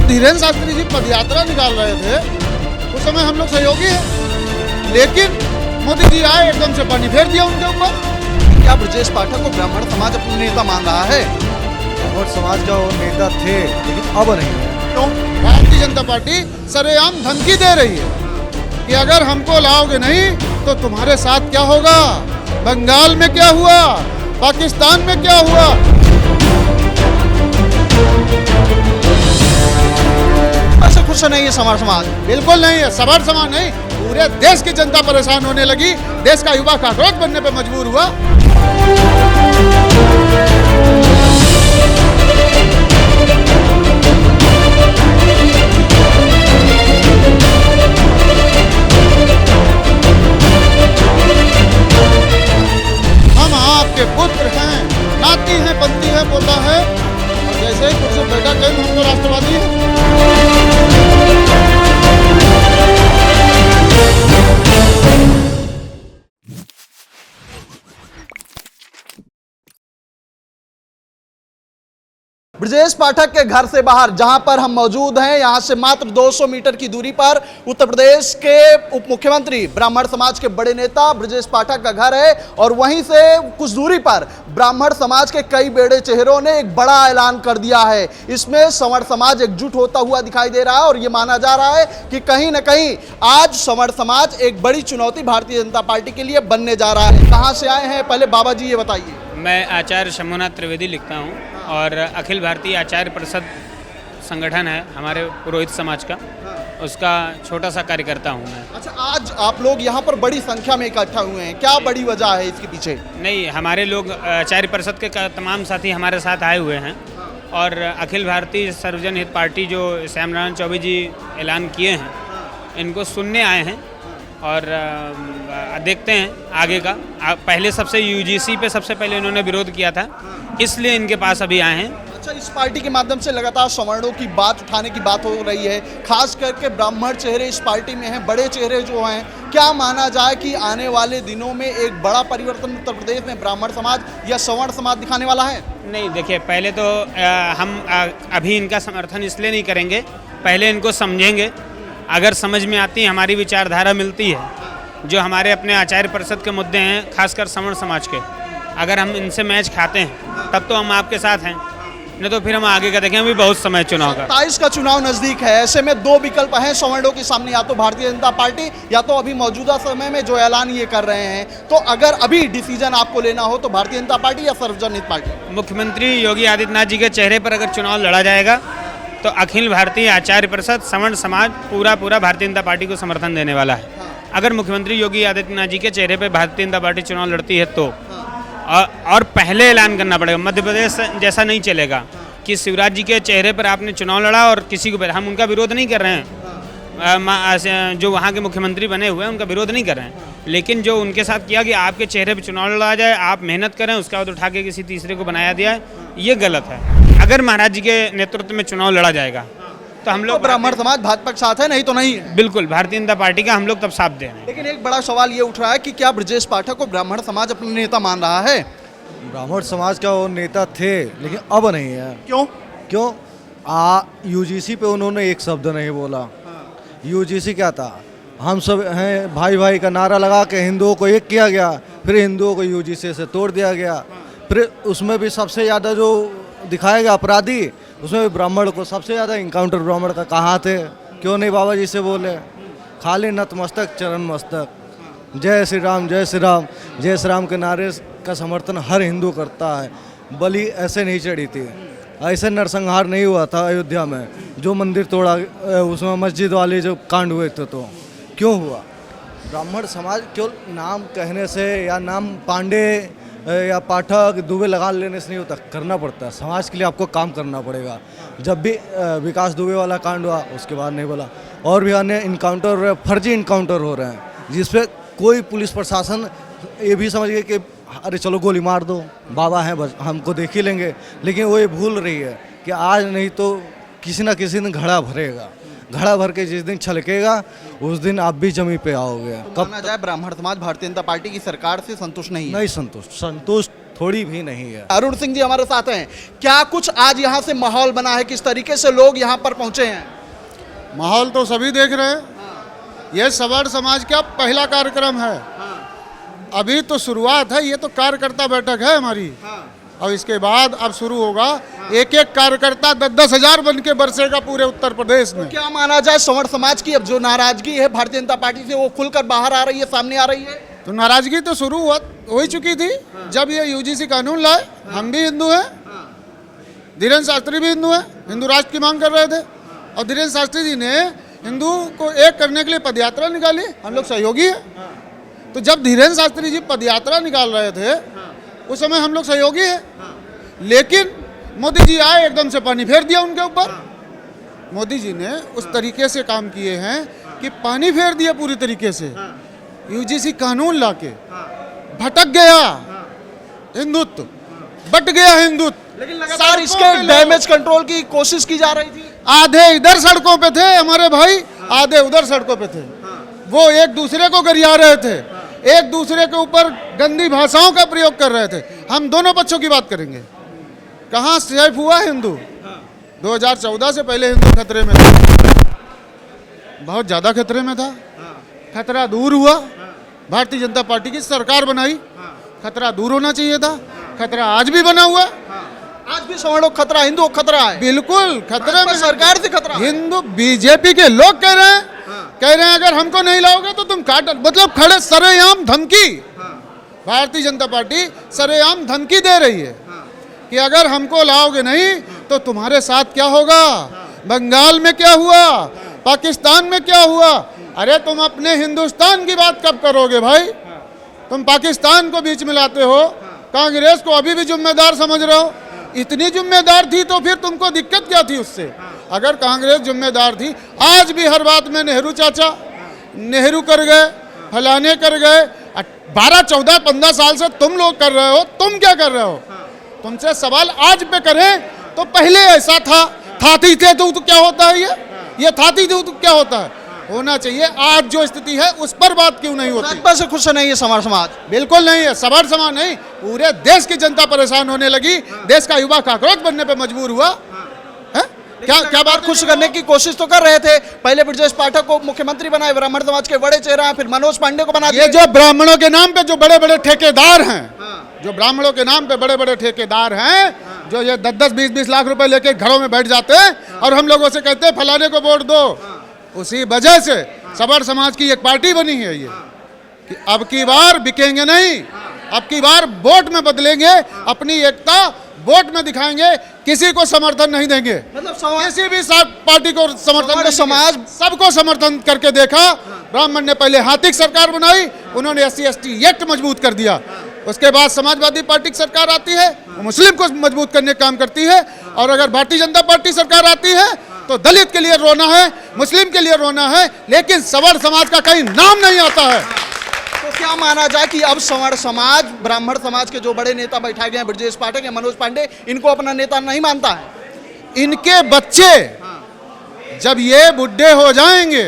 धीरेन्द्र शास्त्री जी पदयात्रा निकाल रहे थे उस समय हम लोग सहयोगी हैं, लेकिन मोदी जी आए एकदम से पानी फेर दिया उनके ऊपर। क्या ब्रजेश पाठक को ब्राह्मण समाज अपना नेता मान रहा है? ब्राह्मण समाज का वो नेता थे लेकिन अब नहीं है। क्यों? भारतीय जनता पार्टी सरेआम धमकी दे रही है कि अगर हमको लाओगे नहीं तो तुम्हारे साथ क्या होगा। बंगाल में क्या हुआ, पाकिस्तान में क्या हुआ। ऐसे खुश नहीं है समाज समाज? बिल्कुल नहीं है, सवार समाज नहीं, पूरे देश की जनता परेशान होने लगी। देश का युवा काकरोच बनने पे मजबूर हुआ। हम आपके पुत्र हैं, नाती हैं, पंथी है, पोता है, और जैसे ही कुछ बेटा कहें हम तो राष्ट्रवादी हैं। ब्रजेश पाठक के घर से बाहर जहां पर हम मौजूद हैं, यहां से मात्र 200 मीटर की दूरी पर उत्तर प्रदेश के उप मुख्यमंत्री ब्राह्मण समाज के बड़े नेता ब्रजेश पाठक का घर है। और वहीं से कुछ दूरी पर ब्राह्मण समाज के कई बड़े चेहरों ने एक बड़ा ऐलान कर दिया है। इसमें सवर्ण समाज एकजुट होता हुआ दिखाई दे रहा है और यह माना जा रहा है कि कहीं ना कहीं आज सवर्ण समाज एक बड़ी चुनौती भारतीय जनता पार्टी के लिए बनने जा रहा है। कहां से आए हैं पहले बाबा जी ये बताइए। मैं आचार्य शंभुनाथ त्रिवेदी लिखता हूँ और अखिल भारतीय आचार्य परिषद संगठन है हमारे पुरोहित समाज का, उसका छोटा सा कार्यकर्ता हूँ मैं। अच्छा, आज आप लोग यहाँ पर बड़ी संख्या में इकट्ठा हुए हैं, क्या बड़ी वजह है इसके पीछे? नहीं, हमारे लोग आचार्य परिषद के तमाम साथी हमारे साथ आए हुए हैं और अखिल भारतीय सर्वजन हित पार्टी जो श्याम नारायण चौबे जी ऐलान किए हैं इनको सुनने आए हैं और देखते हैं आगे का। पहले सबसे यूजीसी पे सबसे पहले इन्होंने विरोध किया था, इसलिए इनके पास अभी आए हैं। अच्छा, इस पार्टी के माध्यम से लगातार सवर्णों की बात उठाने की बात हो रही है, खास करके ब्राह्मण चेहरे इस पार्टी में हैं, बड़े चेहरे जो हैं। क्या माना जाए कि आने वाले दिनों में एक बड़ा परिवर्तन उत्तर प्रदेश में ब्राह्मण समाज या सवर्ण समाज दिखाने वाला है? नहीं, देखिए, पहले तो हम अभी इनका समर्थन इसलिए नहीं करेंगे, पहले इनको समझेंगे। अगर समझ में आती है, हमारी विचारधारा मिलती है, जो हमारे अपने आचार्य परिषद के मुद्दे हैं, खासकर सवर्ण समाज के, अगर हम इनसे मैच खाते हैं तब तो हम आपके साथ हैं, नहीं तो फिर हम आगे का देखें। अभी बहुत समय चुनाव का, 27 का चुनाव नजदीक है, ऐसे में दो विकल्प हैं सवर्णों के सामने, या तो भारतीय जनता पार्टी या तो अभी मौजूदा समय में जो ऐलान ये कर रहे हैं। तो अगर अभी डिसीजन आपको लेना हो तो भारतीय जनता पार्टी या सर्वजन हित पार्टी? मुख्यमंत्री योगी आदित्यनाथ जी के चेहरे पर अगर चुनाव लड़ा जाएगा तो अखिल भारतीय आचार्य परिषद सवर्ण समाज पूरा भारतीय जनता पार्टी को समर्थन देने वाला है। अगर मुख्यमंत्री योगी आदित्यनाथ जी के चेहरे पर भारतीय जनता पार्टी चुनाव लड़ती है तो और पहले ऐलान करना पड़ेगा। मध्य प्रदेश जैसा नहीं चलेगा कि शिवराज जी के चेहरे पर आपने चुनाव लड़ा और किसी को, हम उनका विरोध नहीं कर रहे हैं, जो वहाँ के मुख्यमंत्री बने हुए हैं उनका विरोध नहीं कर रहे हैं, लेकिन जो उनके साथ किया कि आपके चेहरे पर चुनाव लड़ा जाए, आप मेहनत करें, उसके बाद उठा के किसी तीसरे को बनाया दिया है, ये गलत है। अगर महाराज जी के नेतृत्व में चुनाव लड़ा जाएगा तो हम लोग ब्राह्मण समाज भाजपा के साथ है, नहीं तो नहीं है। बिल्कुल भारतीय जनता पार्टी का हम लोग तब साथ दे रहे हैं। लेकिन एक बड़ा सवाल ये उठ रहा है कि क्या ब्रजेश पाठक को ब्राह्मण समाज अपना नेता मान रहा है? ब्राह्मण समाज का वो नेता थे लेकिन अब नहीं है। क्यों? यूजीसी पे उन्होंने एक शब्द नहीं बोला। यूजीसी क्या था? हम सब हैं भाई भाई का नारा लगा के हिंदुओं को एक किया गया, फिर हिंदुओं को यूजीसी से तोड़ दिया गया। फिर उसमें भी सबसे ज़्यादा जो दिखाया गया अपराधी, उसमें भी ब्राह्मण को सबसे ज़्यादा इनकाउंटर ब्राह्मण का कहाँ थे? क्यों नहीं बाबा जी से बोले? खाली नतमस्तक चरण मस्तक, जय श्री राम जय श्री राम जय श्री राम के नारे का समर्थन हर हिंदू करता है। बलि ऐसे नहीं चढ़ी थी, ऐसे नरसंहार नहीं हुआ था अयोध्या में, जो मंदिर तोड़ा उसमें मस्जिद वाले जो कांड हुए थे, तो क्यों हुआ? ब्राह्मण समाज केवल नाम कहने से या नाम पांडे या पाठक दुबे लगा लेने से नहीं होता, करना पड़ता है। समाज के लिए आपको काम करना पड़ेगा। जब भी विकास दुबे वाला कांड हुआ उसके बाद नहीं बोला, और भी अन्य इनकाउंटर हो रहे हैं, फर्जी इनकाउंटर हो रहे हैं, जिसपे कोई पुलिस प्रशासन ये भी समझ गए कि अरे चलो गोली मार दो, बाबा हैं बस हमको देख ही लेंगे। लेकिन वो ये भूल रही है कि आज नहीं तो किसी ना किसी दिन घड़ा भरेगा, घड़ा भर के जिस दिन छलकेगा उस दिन आप भी जमी पे आओगे। कब माना जाए ब्राह्मण समाज भारतीय जनता पार्टी की सरकार से संतुष्ट नहीं है? नहीं संतुष्ट थोड़ी भी नहीं है। अरुण सिंह जी हमारे साथ हैं। क्या कुछ आज यहाँ से माहौल बना है, किस तरीके से लोग यहाँ पर पहुंचे हैं? माहौल तो सभी देख रहे हैं। ये सवर्ण समाज का पहला कार्यक्रम है। अभी तो शुरुआत है, ये तो कार्यकर्ता बैठक है हमारी। और इसके बाद अब शुरू होगा। एक एक कार्यकर्ता 10-10 हजार बन के बरसेगा पूरे उत्तर प्रदेश में। क्या माना जाए सवर्ण समाज की अब जो नाराजगी है भारतीय जनता पार्टी से वो खुलकर बाहर आ रही है, सामने आ रही है? तो नाराजगी तो शुरू हो ही चुकी थी जब ये यूजीसी कानून लाए। हम भी हिंदू हैं, धीरेन्द्र शास्त्री भी हिंदू हैं, हिंदू राष्ट्र की मांग कर रहे थे। और धीरेन्द्र शास्त्री जी ने हिंदू को एक करने के लिए पदयात्रा निकाली। हम लोग सहयोगी हैं। तो जब धीरेन्द्र शास्त्री जी पदयात्रा निकाल रहे थे उस समय हम लोग सहयोगी हैं। लेकिन मोदी जी आए, एकदम से पानी फेर दिया उनके ऊपर। मोदी जी ने उस तरीके से काम किए हैं कि पानी फेर दिया पूरी तरीके से। यूजीसी कानून लाके भटक गया हिंदुत्व, बट गया हिंदुत्व। लेकिन लगातार इसके डैमेज कंट्रोल की कोशिश की जा रही थी। आधे इधर सड़कों पे थे हमारे भाई, आधे उधर सड़कों पे थे। वो एक दूसरे को गरिया रहे थे, एक दूसरे के ऊपर गंदी भाषाओं का प्रयोग कर रहे थे। हम दोनों पक्षों की बात करेंगे। कहाँ सेफ हुआ हिंदू? 2014 से पहले हिंदू खतरे में था, बहुत ज्यादा खतरे में था। खतरा दूर हुआ, भारतीय जनता पार्टी की सरकार बनाई। खतरा दूर होना चाहिए था, खतरा आज भी बना हुआ। आज भी सवर्णों को खतरा, हिंदुओं को खतरा है। बिल्कुल खतरे में, सरकार से खतरा है। हिंदू बीजेपी के लोग कह रहे हैं अगर हमको नहीं लाओगे तो तुम काट, मतलब खड़े सरेआम धमकी। भारतीय जनता पार्टी सरेआम धमकी दे रही है कि अगर हमको लाओगे नहीं तो तुम्हारे साथ क्या होगा। बंगाल में क्या हुआ, पाकिस्तान में क्या हुआ। अरे तुम अपने हिंदुस्तान की बात कब करोगे भाई? तुम पाकिस्तान को बीच में लाते हो। कांग्रेस को अभी भी जिम्मेदार समझ रहे हो। इतनी जिम्मेदार थी तो फिर तुमको दिक्कत क्या थी उससे? अगर कांग्रेस जिम्मेदार थी, आज भी हर बात में नेहरू चाचा, नेहरू कर गए, फलाने कर गए। 12, 14, 15 साल से तुम लोग कर रहे हो, तुम क्या कर रहे हो? तुमसे सवाल आज पे करें तो पहले ऐसा था, थाती थे तो क्या होता है? ये थाती थे तो क्या होता है? होना चाहिए। आज जो स्थिति है उस पर बात क्यों नहीं होती? भाजपा से खुश नहीं है सवर्ण समाज? बिल्कुल नहीं है। सवर्ण समाज नहीं, पूरे देश की जनता परेशान होने लगी। देश का युवा काकरोच बनने पे मजबूर हुआ है। क्या बात खुश करने की कोशिश तो कर रहे थे। पहले ब्रजेश पाठक को मुख्यमंत्री बनाए, ब्राह्मण समाज के बड़े चेहरा, फिर मनोज पांडे को बना दिया। ये जो ब्राह्मणों के नाम पे जो बड़े बड़े ठेकेदार हैं, जो ब्राह्मणों के नाम पे बड़े बड़े ठेकेदार हैं, जो ये 10-10, 20-20 लाख रुपए लेके घरों में बैठ जाते हैं और हम लोगों से कहते हैं फलाने को वोट दो। उसी वजह से सवर्ण समाज की एक पार्टी बनी है ये कि अब की बार बिकेंगे नहीं, अब की बार वोट में बदलेंगे, अपनी एकता वोट में दिखाएंगे, किसी को समर्थन नहीं देंगे। मतलब किसी भी पार्टी को समर्थन नहीं, समाज सबको समर्थन करके देखा। ब्राह्मण ने पहले हाथी की सरकार बनाई, उन्होंने SC/ST एक्ट मजबूत कर दिया। उसके बाद समाजवादी पार्टी की सरकार आती है, वो मुस्लिम को मजबूत करने का काम करती है। और अगर भारतीय जनता पार्टी सरकार आती है तो दलित के लिए रोना है, मुस्लिम के लिए रोना है, लेकिन सवर्ण समाज का कहीं नाम नहीं आता है। तो क्या माना जाए कि अब सवर्ण समाज, ब्राह्मण समाज के जो बड़े नेता बैठाए गए हैं, ब्रजेश पाठक या मनोज पांडे, इनको अपना नेता नहीं मानता है? इनके बच्चे जब ये बुढ़े हो जाएंगे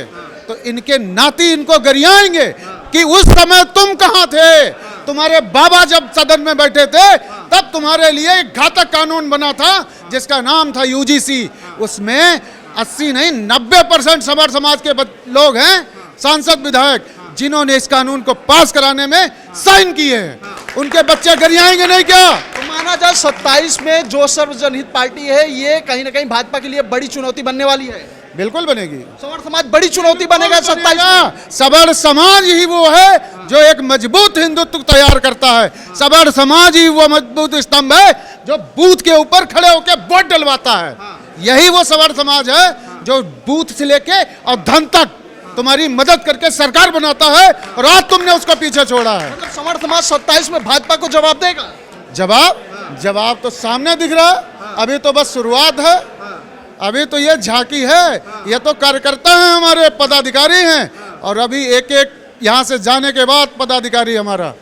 तो इनके नाती इनको गरियाएंगे कि उस समय तुम कहां थे? तुम्हारे बाबा जब सदन में बैठे थे तब तुम्हारे लिए एक घातक कानून बना था जिसका नाम था यूजीसी। उसमें 80 नहीं 90% सवर्ण समाज के लोग हैं, सांसद विधायक, जिन्होंने इस कानून को पास कराने में साइन किए हैं। उनके बच्चे गरियाएंगे नहीं क्या? तो माना जाए 27 में जो सर्वजनहित पार्टी है ये कहीं ना कहीं भाजपा के लिए बड़ी चुनौती बनने वाली है। बिल्कुल बनेगी। सवर्ण समाज बड़ी चुनौती बनेगा 27 में। सवर्ण समाज ही वो है जो एक मजबूत हिंदुत्व तैयार करता है। सवर्ण समाज ही वो मजबूत स्तंभ है जो बूथ के ऊपर खड़े होकर वोट डलवाता है। यही वो सवर्ण समाज है जो बूथ से लेके और धन तक तुम्हारी मदद करके सरकार बनाता है, और आज तुमने उसको पीछे छोड़ा है। मतलब सवर्ण समाज 27 में भाजपा को जवाब देगा? जवाब तो सामने दिख रहा है। अभी तो बस शुरुआत है, अभी तो ये झांकी है। ये तो कार्यकर्ता हैं, हमारे पदाधिकारी हैं, और अभी एक एक यहाँ से जाने के बाद पदाधिकारी हमारा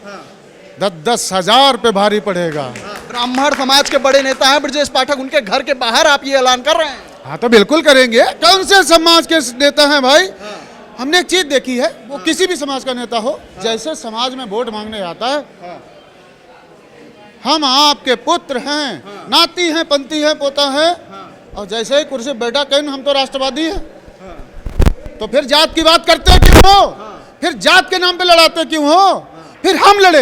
10-10 हजार पे भारी पड़ेगा। ब्राह्मण समाज के बड़े नेता हैं ब्रजेश पाठक, उनके घर के बाहर आप ये ऐलान कर रहे हैं? हाँ तो बिल्कुल करेंगे। कौन से समाज के नेता हैं भाई? हमने एक चीज देखी है, वो किसी भी समाज का नेता हो, जैसे समाज में वोट मांगने आता है, हम आपके पुत्र हैं, नाती हैं, पंती है, पोता है, और जैसे ही कुर्सी बैठा कहें हम तो राष्ट्रवादी है, तो फिर जात की बात करते क्यों हो? फिर जात के नाम पे लड़ाते क्यों हो? फिर हम लड़े,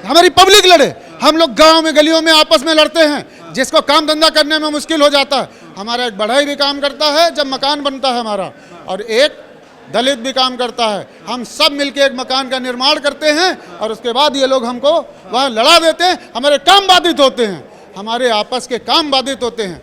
हमारी पब्लिक लड़े, हम लोग गांव में गलियों में आपस में लड़ते हैं, जिसको काम धंधा करने में मुश्किल हो जाता है। हमारा एक बढ़ई भी काम करता है जब मकान बनता है हमारा, और एक दलित भी काम करता है। हम सब मिलके एक मकान का निर्माण करते हैं और उसके बाद ये लोग हमको वहाँ लड़ा देते हैं, हमारे काम बाधित होते हैं, हमारे आपस के काम बाधित होते हैं।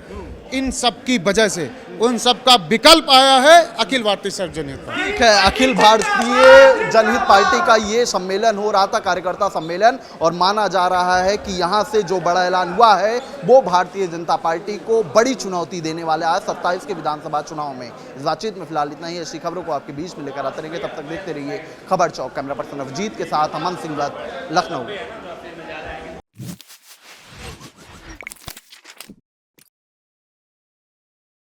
इन सब की वजह से उन सब का विकल्प आया है अखिल भारतीय सर्वजनिक पार्टी। ठीक है, अखिल भारतीय जनहित पार्टी का ये सम्मेलन हो रहा था, कार्यकर्ता सम्मेलन, और माना जा रहा है कि यहाँ से जो बड़ा ऐलान हुआ है वो भारतीय जनता पार्टी को बड़ी चुनौती देने वाला है 27 के विधानसभा चुनाव में। इस बातचीत में फिलहाल इतना ही। ऐसी खबरों को आपके बीच में लेकर आते रहेंगे, तब तक देखते रहिए खबर चौक। कैमरा पर्सन अभिजीत के साथ अमन सिंह, लखनऊ।